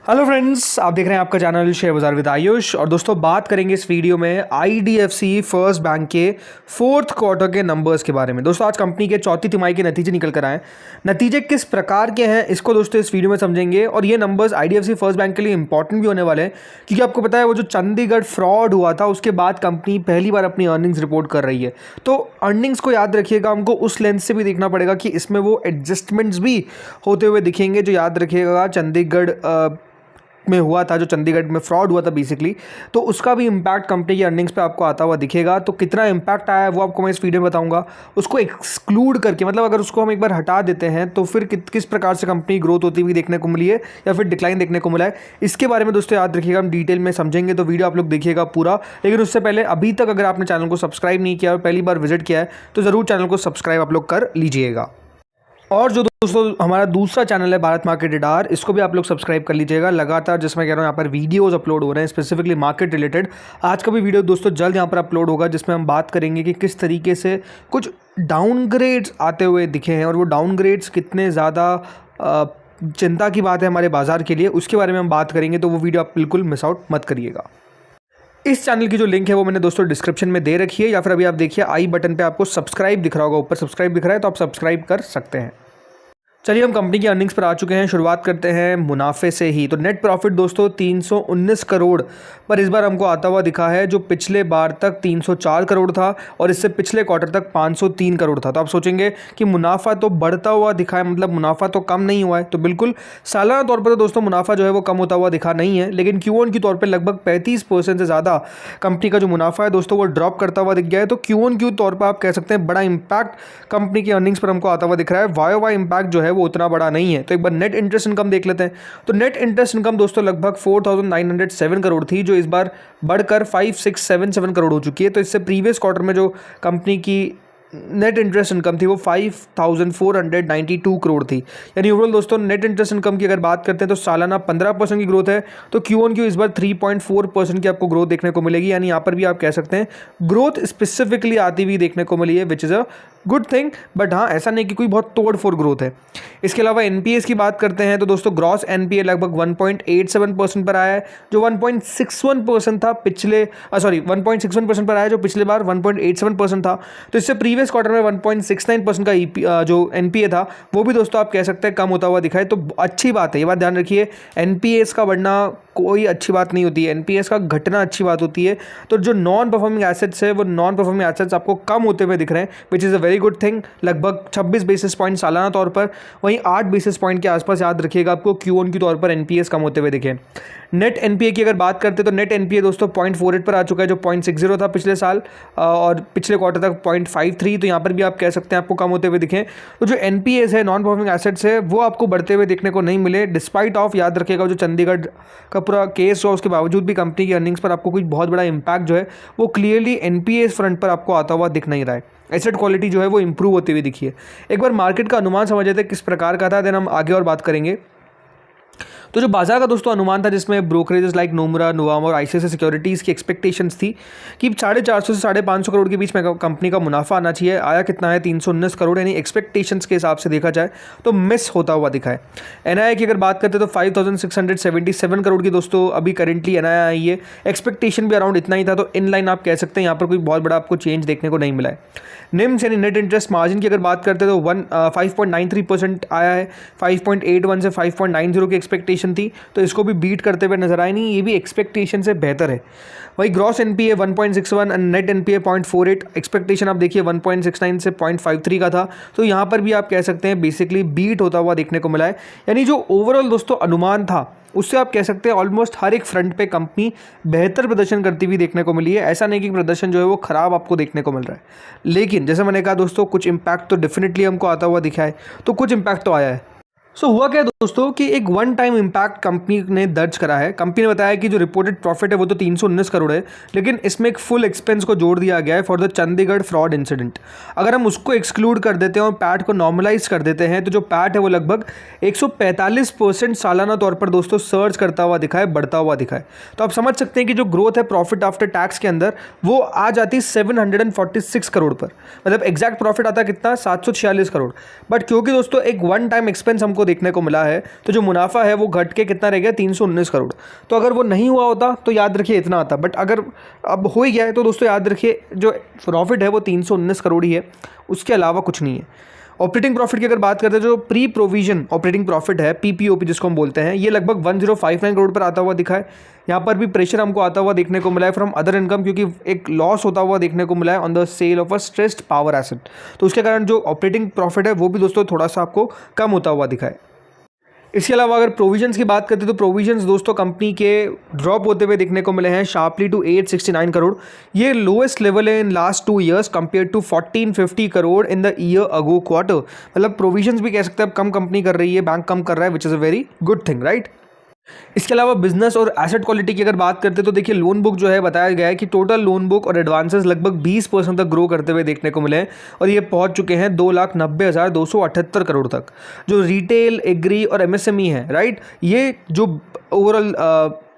Hello friends, आप देख रहे हैं आपका चैनल शेयर बाजार विद आयुष। और दोस्तों बात करेंगे इस वीडियो में आईडीएफसी फर्स्ट बैंक के फोर्थ क्वार्टर के नंबर्स के बारे में। दोस्तों आज कंपनी के चौथी तिमाही के नतीजे निकल कर आए। नतीजे किस प्रकार के हैं इसको दोस्तों इस वीडियो में समझेंगे। और ये नंबर्स आईडीएफसी फर्स्ट बैंक के लिए इंपॉर्टेंट भी होने वाले हैं, क्योंकि आपको पता है वो जो चंडीगढ़ फ्रॉड हुआ था उसके बाद कंपनी पहली बार अपनी अर्निंग्स रिपोर्ट कर रही है। तो अर्निंग्स को याद रखिएगा, हमको उस लेंस से भी देखना पड़ेगा कि इसमें वो एडजस्टमेंट्स भी होते हुए दिखेंगे। जो याद रखिएगा चंडीगढ़ में हुआ था, जो चंडीगढ़ में फ्रॉड हुआ था बेसिकली, तो उसका भी इम्पैक्ट कंपनी की अर्निंग्स पे आपको आता हुआ दिखेगा। तो कितना इम्पैक्ट आया है वो आपको मैं इस वीडियो में बताऊंगा। उसको एक्सक्लूड करके, मतलब अगर उसको हम एक बार हटा देते हैं तो फिर किस प्रकार से कंपनी ग्रोथ होती हुई देखने को मिली है या फिर डिक्लाइन देखने को मिला है, इसके बारे में दोस्तों याद रखिएगा, हम डिटेल में समझेंगे। तो वीडियो आप लोग देखिएगा पूरा। लेकिन उससे पहले अभी तक अगर आपने चैनल को सब्सक्राइब नहीं किया और पहली बार विजिट किया है तो ज़रूर चैनल को सब्सक्राइब आप लोग कर लीजिएगा। और जो दोस्तों हमारा दूसरा चैनल है भारत मार्केट रडार, इसको भी आप लोग सब्सक्राइब कर लीजिएगा। लगातार जिसमें कह रहा हूँ यहाँ पर वीडियोस अपलोड हो रहे हैं स्पेसिफिकली मार्केट रिलेटेड। आज का भी वीडियो दोस्तों जल्द यहाँ पर अपलोड होगा, जिसमें हम बात करेंगे कि किस तरीके से कुछ डाउनग्रेड्स आते हुए दिखे हैं और वो डाउनग्रेड्स कितने ज़्यादा चिंता की बात है हमारे बाजार के लिए, उसके बारे में हम बात करेंगे। तो वो वीडियो आप बिल्कुल मिस आउट मत करिएगा। इस चैनल की जो लिंक है वो मैंने दोस्तों डिस्क्रिप्शन में दे रखी है, या फिर अभी आप देखिए आई बटन पे आपको सब्सक्राइब दिख रहा होगा, ऊपर सब्सक्राइब दिख रहा है तो आप सब्सक्राइब कर सकते हैं। चलिए हम कंपनी की अर्निंग्स पर आ चुके हैं। शुरुआत करते हैं मुनाफे से ही। तो नेट प्रॉफिट दोस्तों 319 करोड़ पर इस बार हमको आता हुआ दिखा है, जो पिछले बार तक 304 करोड़ था और इससे पिछले क्वार्टर तक 503 करोड़ था। तो आप सोचेंगे कि मुनाफा तो बढ़ता हुआ दिखा है, मतलब मुनाफा तो कम नहीं हुआ है। तो बिल्कुल सालाना तौर पर तो दोस्तों मुनाफा जो है वो कम होता हुआ दिखा नहीं है, लेकिन Q1 की तौर पर लगभग 35% से ज़्यादा कंपनी का जो मुनाफा है दोस्तों वो ड्रॉप करता हुआ दिख गया है। तो Q1 की तौर पर आप कह सकते हैं बड़ा इंपैक्ट कंपनी की अर्निंग्स पर हमको आता हुआ दिख रहा है। YoY इंपैक्ट जो है वो उतना बड़ा नहीं है। तो एक बार नेट इंटरेस्ट इनकम देख लेते हैं। तो नेट इंटरेस्ट इनकम दोस्तों लगभग 4907 करोड़ थी, जो इस बार बढ़कर 5677 करोड़ हो चुकी है। तो इससे प्रीवियस क्वार्टर में जो कंपनी की नेट इंटरेस्ट इनकम थी वो 5492 करोड़ थी। यानी ओवरऑल दोस्तों नेट इंटरेस्ट इनकम की अगर बात करते हैं तो सालाना 15% की ग्रोथ है। तो Q1 इस बार 3.4% की आपको ग्रोथ देखने को मिलेगी। यानी यहाँ पर भी आप कह सकते हैं ग्रोथ स्पेसिफिकली आती हुई देखने को मिली है, which is a good thing. But हाँ, ऐसा नहीं कि कोई बहुत तोड़ फोड़ ग्रोथ है। इसके अलावा NPAs की बात करते हैं तो दोस्तों ग्रॉस NPA लगभग 1.87% पर आया है, जो 1.61% था पिछले 1.61% पर आया, जो पिछले बार 1.87% था। तो इससे प्रीवियस क्वार्टर में 1.69% का जो NPA था वो भी दोस्तों आप कह सकते हैं कम होता हुआ दिखा है। तो अच्छी बात है, ये बात ध्यान रखिए, NPAs का बढ़ना कोई अच्छी बात नहीं होती है, NPAs का घटना अच्छी बात होती है। तो जो नॉन परफॉर्मिंग एसेट्स है वो नॉन परफॉर्मिंग एसेट्स आपको कम होते हुए दिख रहे हैं, which is a very good thing. लगभग 26 बेसिस पॉइंट सालाना तौर पर, वहीं 8 बेसिस पॉइंट के आसपास याद रखिएगा आपको Q1 की तौर पर NPAs कम होते हुए दिखे। नेट NPA की अगर बात करते हैं तो नेट NPA दोस्तों 0.48 पर आ चुका है, जो 0.60 था पिछले साल और पिछले क्वार्टर तक 0.53। तो यहाँ पर भी आप कह सकते हैं आपको कम होते हुए दिखें। तो जो NPAs है, नॉन परफॉर्मिंग एसेट्स है, वो आपको बढ़ते हुए देखने को नहीं मिले, डिस्पाइट ऑफ याद रखिएगा जो चंडीगढ़ का पूरा केस हुआ उसके बावजूद भी कंपनी की अर्निंग्स पर आपको कोई बहुत बड़ा इंपैक्ट जो है वो क्लियरली NPAs फ्रंट पर आपको आता हुआ दिख नहीं रहा है। एसेट क्वालिटी जो है वो इंप्रूव होती हुई दिखी है। एक बार मार्केट का अनुमान समझ लेते हैं किस प्रकार का था, देन हम आगे और बात करेंगे। तो जो बाजार का दोस्तों अनुमान था, जिसमें ब्रोकरेजेस लाइक नोमरा, नोवामा और ICICI सिक्योरिटीज़ की एक्सपेक्टेशंस थी कि 450 से 550 करोड़ के बीच में कंपनी का मुनाफा आना चाहिए। आया कितना है? 319 करोड़, यानी एक्सपेक्टेशंस के हिसाब से देखा जाए तो मिस होता हुआ दिखा है। NII की अगर बात करते हैं तो 5677 करोड़ की दोस्तों अभी करेंटली NII आई है। एक्सपेक्टेशन भी अराउंड इतना ही था, तो इन लाइन आप कह सकते हैं यहाँ पर कोई बहुत बड़ा आपको चेंज देखने को नहीं मिला है। निम्स यानी नेट इंटरेस्ट मार्जिन की अगर बात करते हैं तो 5.93% आया है। 5.81 से 5.90 की एक्सपेक्टेशन थी, तो इसको भी बीट करते हुए नजर आए नहीं, ये भी एक्सपेक्टेशन से बेहतर है। वही gross NPA 1.61 and net NPA 0.48, expectation आप देखिए 1.69 से 0.53 का था। तो यहाँ पर भी आप कह सकते हैं बेसिकली बीट होता हुआ देखने को मिला है। यानी जो ओवरऑल दोस्तों अनुमान था उससे आप कह सकते हैं ऑलमोस्ट हर एक फ्रंट पे कंपनी बेहतर प्रदर्शन करती हुई देखने को मिली है। ऐसा नहीं कि प्रदर्शन जो है वो खराब आपको देखने को मिल रहा है, लेकिन जैसे मैंने कहा दोस्तों कुछ इंपैक्ट तो डेफिनेटली हमको आता हुआ दिखा है। तो कुछ इंपैक्ट तो आया है। हुआ क्या दोस्तों कि एक वन टाइम इम्पैक्ट कंपनी ने दर्ज करा है। कंपनी ने बताया कि जो रिपोर्टेड प्रॉफिट है वो तो 319 करोड़ है, लेकिन इसमें एक फुल एक्सपेंस को जोड़ दिया गया है for the Chandigarh fraud incident. अगर हम उसको एक्सक्लूड कर देते हैं और पैट को नॉर्मलाइज कर देते हैं तो जो पैट है वो लगभग 145% सालाना तौर पर दोस्तों सर्च करता हुआ दिखा है, बढ़ता हुआ दिखा है। तो आप समझ सकते हैं कि जो ग्रोथ है प्रॉफिट आफ्टर टैक्स के अंदर वो आ जाती 746 करोड़ पर, मतलब एग्जैक्ट प्रॉफिट आता कितना 746 करोड़। बट क्योंकि दोस्तों एक वन टाइम एक्सपेंस हमको देखने को मिला है तो जो मुनाफा है वो घट के कितना रह गया 319 करोड़। तो अगर वो नहीं हुआ होता तो याद रखिए इतना आता, बट अगर अब हो ही गया है तो दोस्तों याद रखिए जो प्रॉफिट है वो 319 करोड़ ही है, उसके अलावा कुछ नहीं है। ऑपरेटिंग प्रॉफिट की अगर बात करते हैं, जो प्री प्रोविजन ऑपरेटिंग प्रॉफिट है पीपीओपी जिसको हम बोलते हैं, ये लगभग 1059 करोड़ पर आता हुआ दिखा है। यहाँ पर भी प्रेशर हमको आता हुआ देखने को मिला है फ्रॉम अदर इनकम, क्योंकि एक लॉस होता हुआ देखने को मिला है on the sale of a stressed power asset. तो उसके कारण जो ऑपरेटिंग प्रॉफिट है वो भी दोस्तों थोड़ा सा आपको कम होता हुआ दिखा है। इसके अलावा अगर प्रोविजंस की बात करते हैं तो प्रोविजंस दोस्तों कंपनी के ड्रॉप होते हुए देखने को मिले हैं शार्पली टू 869 करोड़। ये लोएस्ट लेवल है in last 2 years compare to 1450 crore in the year ago quarter. मतलब प्रोविजंस भी कह सकते हैं अब कम कंपनी कर रही है, बैंक कम कर रहा है, which is a very good thing, right. इसके अलावा बिजनेस और एसेट क्वालिटी की अगर बात करते हैं तो देखिए लोन बुक जो है बताया गया है कि टोटल लोन बुक और एडवांसेस लगभग 20% तक ग्रो करते हुए देखने को मिले हैं और ये पहुंच चुके हैं 2,90,278 करोड़ तक। जो रिटेल, एग्री और एमएसएमई है, राइट, ये जो ओवरऑल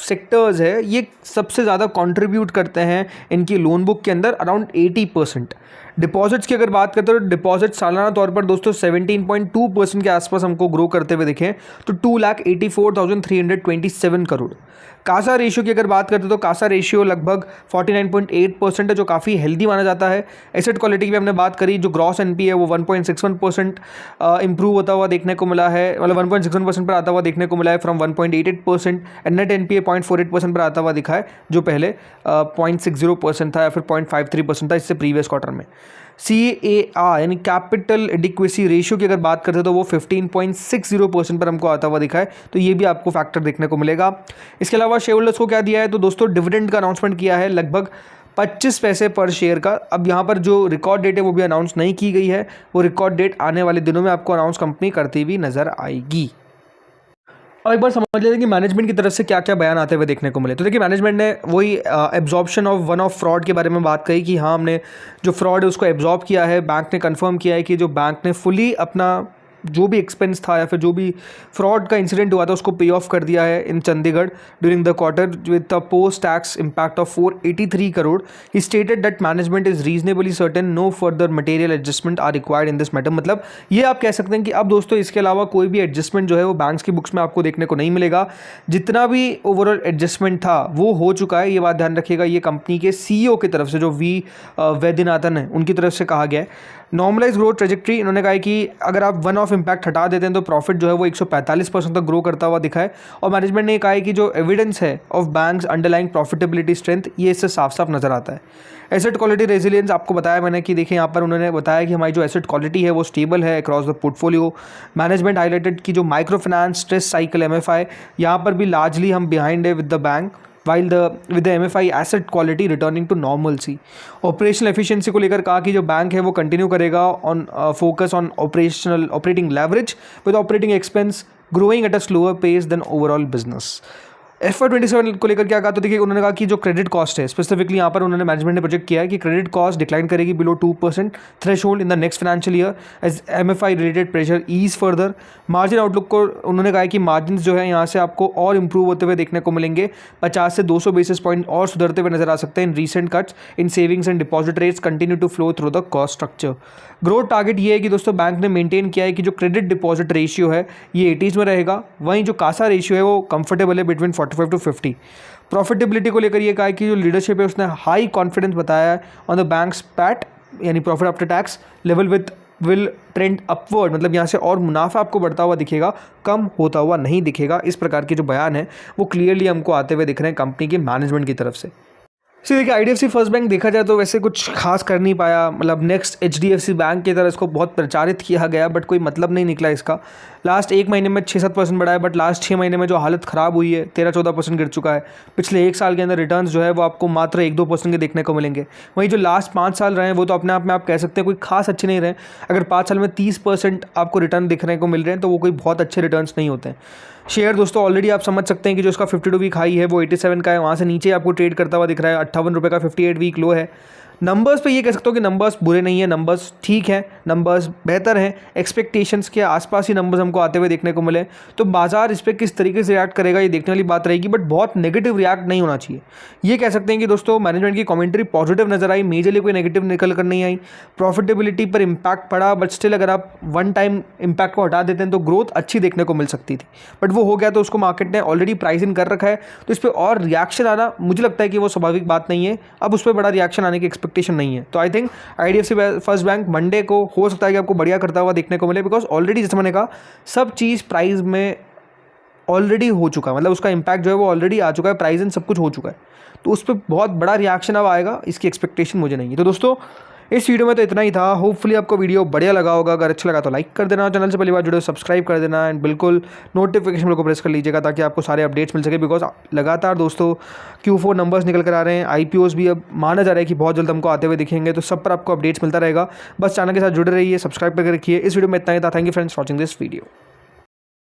सेक्टर्स है ये सबसे ज़्यादा कंट्रीब्यूट करते हैं इनकी लोन बुक के अंदर, अराउंड 80%। डिपॉजिट्स की अगर बात करते हैं तो डिपॉजिट सालाना तौर पर दोस्तों 17.2% के आसपास हमको ग्रो करते हुए दिखे, तो 2,84,327 करोड़। कासा रेशियो की अगर बात करते हैं तो कासा रेशियो लगभग 49.8% है, जो काफ़ी हेल्दी माना जाता है। एसेट क्वालिटी की भी हमने बात करी, जो ग्रॉस एनपी है वो 1.61% इंप्रूव होता हुआ देखने को मिला है, मतलब 1.61% पर आता हुआ देखने को मिला है फ्रॉम 1.88%। एंड नेट एनपीए 0.48% पर आता हुआ दिखा है, जो पहले 0.60% था या फिर 0.53% था इससे प्रीवियस क्वार्टर में। CAR यानी कैपिटल एडिक्वेसी रेशियो की अगर बात करते हैं तो वो 15.60% पर हमको आता हुआ दिखा है, तो ये भी आपको फैक्टर देखने को मिलेगा। इसके अलावा शेयर होल्डर्स को क्या दिया है तो दोस्तों डिविडेंड का अनाउंसमेंट किया है लगभग 25 पैसे पर शेयर का। अब यहाँ पर जो रिकॉर्ड डेट है वो भी अनाउंस नहीं की गई है, वो रिकॉर्ड डेट आने वाले दिनों में आपको अनाउंस कंपनी करती हुई नजर आएगी। और एक बार समझ लेते हैं कि मैनेजमेंट की तरफ से क्या क्या बयान आते हुए देखने को मिले। तो देखिए मैनेजमेंट ने वही absorption of one of fraud के बारे में बात कही कि हाँ हमने जो फ्रॉड है उसको एब्जॉर्ब किया है। बैंक ने कंफर्म किया है कि जो बैंक ने फुली अपना जो भी एक्सपेंस था या फिर जो भी फ्रॉड का इंसिडेंट हुआ था उसको पे ऑफ कर दिया है in Chandigarh during the quarter with a post tax impact of 483 crore. He stated that management is reasonably certain no further material adjustment are required in this matter. मतलब ये आप कह सकते हैं कि अब दोस्तों इसके अलावा कोई भी एडजस्टमेंट जो है वो बैंक्स की बुक्स में आपको देखने को नहीं मिलेगा। जितना भी ओवरऑल एडजस्टमेंट था वो हो चुका है, ये बात ध्यान रखिएगा। ये कंपनी के CEO की तरफ से जो वी वैद्यनाथन है उनकी तरफ से कहा गया है। नॉर्मलाइज ग्रोथ ट्रेजेक्ट्री, इन्होंने कहा है कि अगर आप वन ऑफ इम्पैक्ट हटा देते हैं तो प्रॉफिट जो है वो 145% तक ग्रो करता हुआ दिखा है। और मैनेजमेंट ने कहा है कि जो एविडेंस है of banks underlying profitability strength ये इससे साफ साफ नजर आता है। एसेट क्वालिटी रेजिलियंस आपको बताया मैंने कि देखिए यहाँ पर उन्होंने बताया कि हमारी जो एसेट क्वालिटी है वो स्टेबल है across the portfolio. Management highlighted की जो micro finance stress cycle MFI, यहाँ पर भी लार्जली हम बिहाइंड है with the bank while with the MFI asset quality returning to normalcy। Operational efficiency को लेकर कहा कि जो बैंक है वो कंटिन्यू करेगा on focus on operating leverage with operating expense growing at a slower pace than overall business. FY27 को लेकर क्या कहा तो देखिए उन्होंने कहा कि जो क्रेडिट कॉस्ट है स्पेसिफिकली यहाँ पर उन्होंने मैनेजमेंट ने प्रोजेक्ट किया है कि क्रेडिट कॉस्ट डिक्लाइन करेगी below 2% threshold in the next financial year as MFI related pressure ease further. Margin outlook को उन्होंने कहा है कि मार्जिन जो है यहाँ से आपको और इंप्रूव होते हुए देखने को मिलेंगे, 50 से 200 बेसिस पॉइंट और सुधरते हुए नजर आ सकते हैं in recent cuts in savings and deposit rates continue to flow through the cost structure. Growth target ये है कि दोस्तों बैंक ने मेंटेन किया है कि जो क्रेडिट डिपॉजिट रेशियो है ये 80s में रहेगा, वहीं जो कासा रेशियो है वो कंफर्टेबल है बिटवीन 45 to 50। प्रॉफिटेबिलिटी को लेकर ये कहा है कि जो लीडरशिप है उसने हाई कॉन्फिडेंस बताया है ऑन द बैंक्स पैट यानी profit after tax level will trend upward. मतलब यहाँ से और मुनाफा आपको बढ़ता हुआ दिखेगा, कम होता हुआ नहीं दिखेगा। इस प्रकार के जो बयान है वो क्लियरली हमको आते हुए दिख रहे हैं कंपनी के मैनेजमेंट की तरफ से। देखिए IDFC फर्स्ट बैंक देखा जाए तो वैसे कुछ खास कर नहीं पाया, मतलब नेक्स्ट HDFC बैंक की तरह इसको बहुत प्रचारित किया गया बट कोई मतलब नहीं निकला इसका। लास्ट 1 महीने में 6-7% बढ़ा है बट लास्ट 6 महीने में जो हालत ख़राब हुई है 13-14% गिर चुका है। पिछले 1 साल के अंदर रिटर्न्स जो है वो आपको मात्र 1-2% के देखने को मिलेंगे। वहीं जो लास्ट 5 साल रहे हैं वो तो अपने आप में आप कह सकते हैं कोई खास अच्छे नहीं रहे। अगर 5 साल में 30% आपको रिटर्न दिखने को मिल रहे हैं तो वो कोई बहुत अच्छे रिटर्न्स नहीं होते हैं। शेयर दोस्तों ऑलरेडी आप समझ सकते हैं कि जो इसका 52 वीक हाई है वो 87 का है, वहाँ से नीचे आपको ट्रेड करता हुआ दिख रहा है। 58 रुपये का 58 वीक लो है। नंबर्स पे ये कह सकता हूँ कि नंबर्स बुरे नहीं है, नंबर्स ठीक है, नंबर्स बेहतर हैं, एक्सपेक्टेशंस के आसपास ही नंबर्स हमको आते हुए देखने को मिले। तो बाजार इस पर किस तरीके से रिएक्ट करेगा ये देखने वाली बात रहेगी, बट बहुत नेगेटिव रिएक्ट नहीं होना चाहिए। ये कह सकते हैं कि दोस्तों मैनेजमेंट की कमेंट्री पॉजिटिव नजर आई, मेजरली कोई नेगेटिव निकल कर नहीं आई। प्रॉफिटेबिलिटी पर इंपैक्ट पड़ा, बट स्टिल अगर आप वन टाइम इंपैक्ट को हटा देते हैं तो ग्रोथ अच्छी देखने को मिल सकती थी, बट वो हो गया तो उसको मार्केट ने ऑलरेडी प्राइस इन कर रखा है। तो इस पर और रिएक्शन आना मुझे लगता है कि वो स्वाभाविक बात नहीं है, अब उस पर बड़ा रिएक्शन आने की एक्सपेक्टेशन नहीं है। तो I think IDFC first bank Monday को हो सकता है कि आपको बढ़िया करता हुआ देखने को मिले, बिकॉज ऑलरेडी जैसे मैंने कहा सब चीज़ प्राइस में ऑलरेडी हो चुका है, मतलब उसका इंपैक्ट जो है वो ऑलरेडी आ चुका है, प्राइस इन सब कुछ हो चुका है। तो उस पर बहुत बड़ा रिएक्शन अब आएगा, इसकी एक्सपेक्टेशन मुझे नहीं है। तो दोस्तों इस वीडियो में तो इतना ही था। होपफुली आपको वीडियो बढ़िया लगा होगा। अगर अच्छा लगा तो लाइक कर देना, चैनल से पहली बार जुड़े सब्सक्राइब कर देना, एंड बिल्कुल नोटिफिकेशन बेल को प्रेस कर लीजिएगा ताकि आपको सारे अपडेट्स मिल सके, बिकॉज लगातार दोस्तों Q4 नंबर्स निकल कर आ रहे हैं, IPOs भी अब माना जा रहा है कि बहुत जल्द हमको आते हुए दिखेंगे। तो सब पर आपको अपडेट्स मिलता रहेगा, बस चैनल के साथ जुड़े रहिए, सब्सक्राइब करके रखिए। इस वीडियो में इतना ही था। Thank you friends watching this video.